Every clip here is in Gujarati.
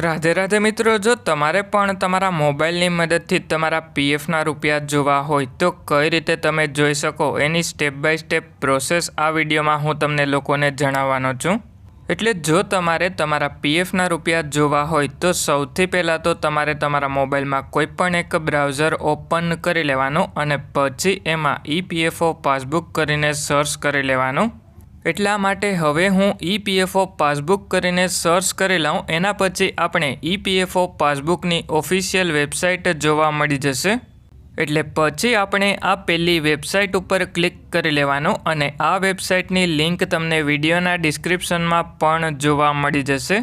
રાધે રાધે મિત્રો, જો તમારે પણ તમારા મોબાઈલની મદદથી તમારા પીએફના રૂપિયા જોવા હોય તો કઈ રીતે તમે જોઈ શકો એની સ્ટેપ બાય સ્ટેપ પ્રોસેસ આ વિડીયોમાં હું તમને લોકોને જણાવવાનો છું। એટલે જો તમારે તમારા પીએફના રૂપિયા જોવા હોય તો સૌથી પહેલાં તો તમારે તમારા મોબાઈલમાં કોઈપણ એક બ્રાઉઝર ઓપન કરી લેવાનું અને પછી એમાં ઈપીએફઓ પાસબુક કરીને સર્ચ કરી લેવાનું। એટલા માટે હવે હું ઈપીએફઓ પાસબુક કરીને સર્ચ કરી લઉં, એના પછી આપણે ઈપીએફઓ પાસબુકની ઓફિશિયલ વેબસાઇટ જોવા મળી જશે। એટલે પછી આપણે આ પહેલી વેબસાઇટ ઉપર ક્લિક કરી લેવાનું અને આ વેબસાઇટની લિંક તમને વિડીયોના ડિસ્ક્રિપ્શનમાં પણ જોવા મળી જશે।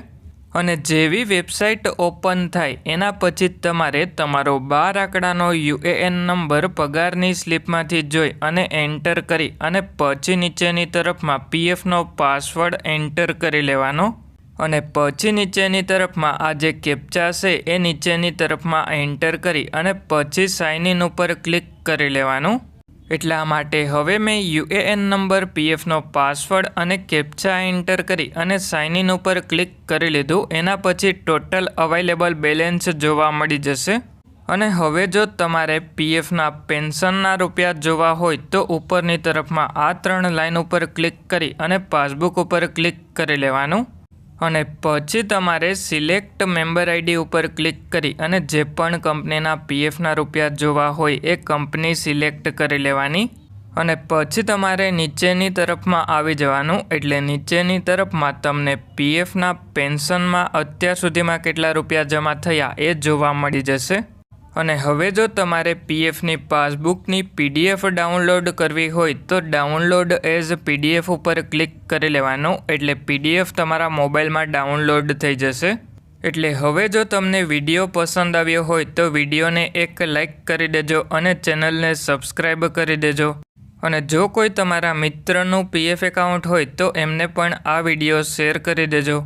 અને જેવી વેબસાઇટ ઓપન થાય એના પછી તમારે તમારો 12 આંકડાનો યુએએન નંબર પગારની સ્લિપમાંથી જોઈ અને એન્ટર કરી અને પછી નીચેની તરફમાં પીએફનો પાસવર્ડ એન્ટર કરી લેવાનો અને પછી નીચેની તરફમાં આ જે કેપ્ચા છે એ નીચેની તરફમાં એન્ટર કરી અને પછી સાઇન ઇન ઉપર ક્લિક કરી લેવાનું। એટલા માટે હવે મેં યુએએન નંબર, પીએફનો પાસવર્ડ અને કેપ્ચા એન્ટર કરી અને સાઇન ઇન ઉપર ક્લિક કરી લીધું। એના પછી ટોટલ અવેલેબલ બેલેન્સ જોવા મળી જશે। અને હવે જો તમારે પીએફના પેન્શનના રૂપિયા જોવા હોય તો ઉપરની તરફમાં આ 3 લાઇન ઉપર ક્લિક કરી અને પાસબુક ઉપર ક્લિક કરી લેવાનું અને પછી તમારે સિલેક્ટ મેમ્બર આઈડી ઉપર ક્લિક કરી અને જે પણ કંપનીના પીએફના રૂપિયા જોવા હોય એ કંપની સિલેક્ટ કરી લેવાની અને પછી તમારે નીચેની તરફમાં આવી જવાનું। એટલે નીચેની તરફમાં તમને પીએફના પેન્શનમાં અત્યાર સુધીમાં કેટલા રૂપિયા જમા થયા એ જોવા મળી જશે। અને હવે જો તમારે પીએફની પાસબુકની પીડીએફ ડાઉનલોડ કરવી હોય તો ડાઉનલોડ એઝ પીડીએફ ઉપર ક્લિક કરી લેવાનું, એટલે પીડીએફ તમારા મોબાઈલમાં ડાઉનલોડ થઈ જશે। એટલે હવે જો તમને વિડીયો પસંદ આવ્યો હોય તો વિડીયોને એક લાઇક કરી દેજો અને ચેનલને સબસ્ક્રાઈબ કરી દેજો। અને જો કોઈ તમારા મિત્રનું પીએફ એકાઉન્ટ હોય તો એમને પણ આ વિડીયો શેર કરી દેજો।